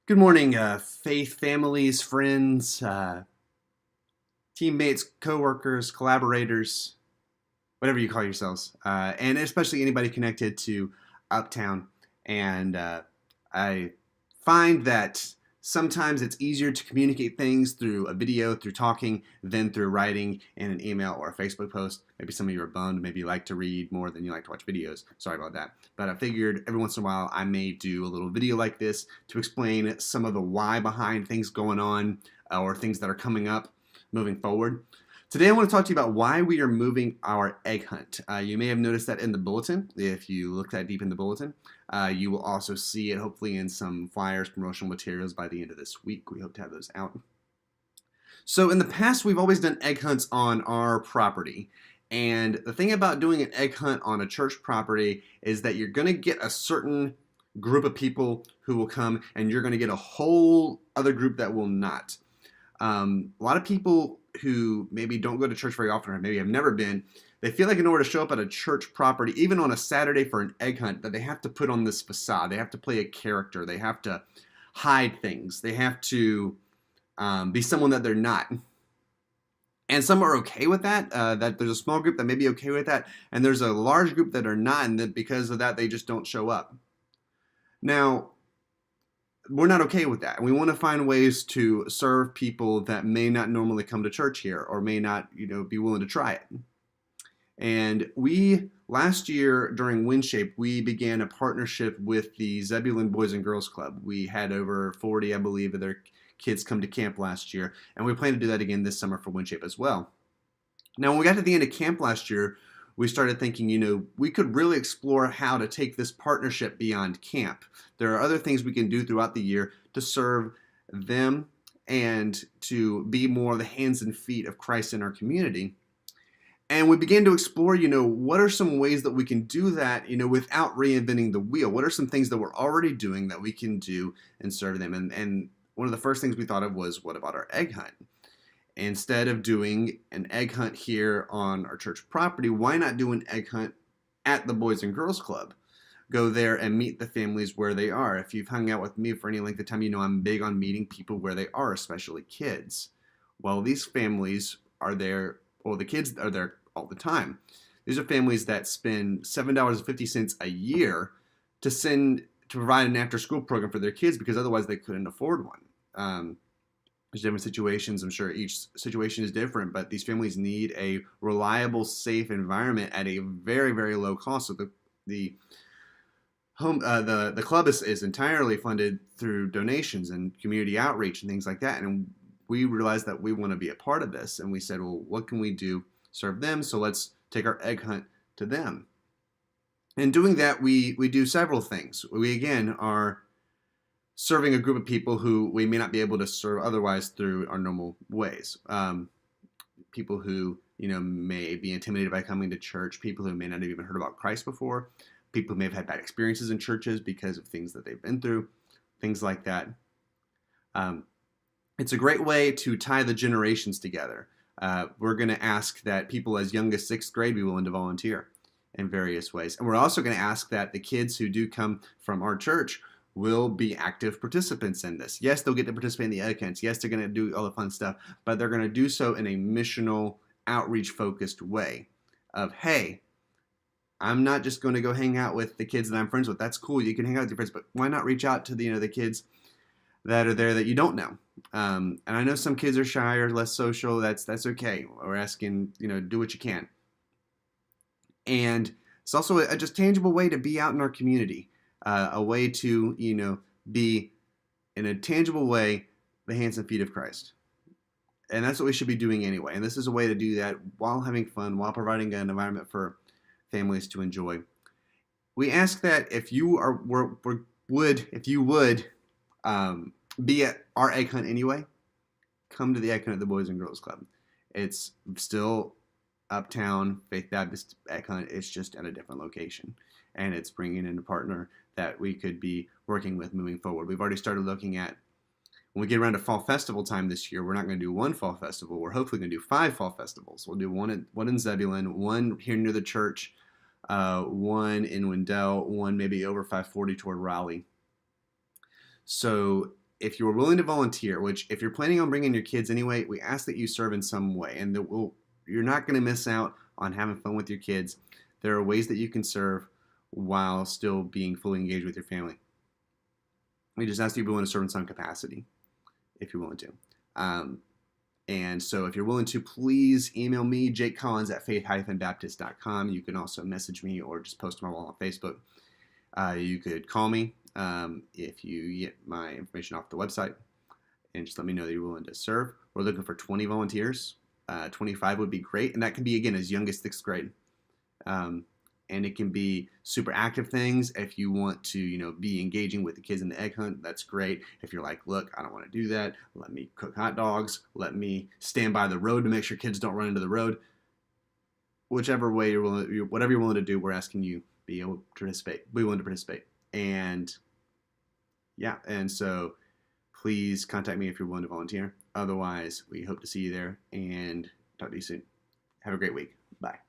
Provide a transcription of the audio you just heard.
Good morning, faith families, friends, teammates, coworkers, collaborators, whatever you call yourselves, and especially anybody connected to Uptown. And I find that sometimes it's easier to communicate things through a video, through talking, than through writing in an email or a Facebook post. Maybe some of you are bummed. Maybe you like to read more than you like to watch videos. Sorry about that. But I figured every once in a while I may do a little video like this to explain some of the why behind things going on or things that are coming up moving forward. Today I want to talk to you about why we are moving our egg hunt. You may have noticed that in the bulletin. If you look that deep in the bulletin, you will also see it hopefully in some flyers, promotional materials by the end of this week. We hope to have those out. So in the past, we've always done egg hunts on our property. And the thing about doing an egg hunt on a church property is that you're going to get a certain group of people who will come, and you're going to get a whole other group that will not. A lot of people who maybe don't go to church very often or maybe have never been, they feel like in order to show up at a church property, even on a Saturday for an egg hunt, that they have to put on this facade. They have to play a character. They have to hide things. They have to be someone that they're not. And some are okay with that, that there's a small group that may be okay with that, and there's a large group that are not, and that because of that, they just don't show up. Now, we're not okay with that. We want to find ways to serve people that may not normally come to church here or may not, be willing to try it. And we, last year during WindShape, we began a partnership with the Zebulon Boys and Girls Club. We had over 40, I believe, of their kids come to camp last year, and we plan to do that again this summer for WindShape as well. Now, when we got to the end of camp last year, we started thinking, we could really explore how to take this partnership beyond camp. There are other things we can do throughout the year to serve them and to be more the hands and feet of Christ in our community. And we began to explore, what are some ways that we can do that, without reinventing the wheel? What are some things that we're already doing that we can do and serve them? And one of the first things we thought of was, what about our egg hunt? Instead of doing an egg hunt here on our church property, why not do an egg hunt at the Boys and Girls Club? Go there and meet the families where they are. If you've hung out with me for any length of time, I'm big on meeting people where they are, especially kids. Well, these families are there, or the kids are there all the time. These are families that spend $7.50 a year to provide an after-school program for their kids because otherwise they couldn't afford one. There's different situations. I'm sure each situation is different, but these families need a reliable, safe environment at a very, very low cost. So the club is entirely funded through donations and community outreach and things like that. And we realized that we want to be a part of this, and we said, well, what can we do to serve them? So let's take our egg hunt to them. In doing that, we do several things. We again are serving a group of people who we may not be able to serve otherwise through our normal ways. People who, may be intimidated by coming to church, people who may not have even heard about Christ before, people who may have had bad experiences in churches because of things that they've been through, things like that. It's a great way to tie the generations together. We're going to ask that people as young as 6th grade be willing to volunteer in various ways. And we're also going to ask that the kids who do come from our church will be active participants in this. Yes, they'll get to participate in the egg hunts. Yes, they're going to do all the fun stuff, but they're going to do so in a missional, outreach-focused way of, hey, I'm not just going to go hang out with the kids that I'm friends with. That's cool. You can hang out with your friends, but why not reach out to the kids that are there that you don't know? And I know some kids are shy or less social. That's okay. We're asking, do what you can. And it's also a just tangible way to be out in our community. A way to, be in a tangible way the hands and feet of Christ. And that's what we should be doing anyway. And this is a way to do that while having fun, while providing an environment for families to enjoy. We ask that if you would be at our egg hunt anyway, come to the egg hunt at the Boys and Girls Club. It's still Uptown Faith Baptist egg hunt. It's just at a different location. And it's bringing in a partner that we could be working with moving forward. We've already started looking at, when we get around to fall festival time this year, we're not going to do one fall festival. We're hopefully going to do 5 fall festivals. We'll do one in Zebulon, one here near the church, one in Wendell, one maybe over 540 toward Raleigh. So if you're willing to volunteer, which if you're planning on bringing your kids anyway, we ask that you serve in some way, and you're not going to miss out on having fun with your kids. There are ways that you can serve while still being fully engaged with your family. We just ask you to be willing to serve in some capacity, if you're willing to. And so if you're willing to, please email me, jakecollins@faith-baptist.com. You can also message me or just post my wall on Facebook. You could call me if you get my information off the website, and just let me know that you're willing to serve. We're looking for 20 volunteers. 25 would be great, and that can be, again, as young as 6th grade. And it can be super active things. If you want to, be engaging with the kids in the egg hunt, that's great. If you're like, look, I don't want to do that. Let me cook hot dogs. Let me stand by the road to make sure kids don't run into the road. Whichever way whatever you're willing to do, we're asking you be willing to participate. And yeah, and so please contact me if you're willing to volunteer. Otherwise, we hope to see you there and talk to you soon. Have a great week. Bye.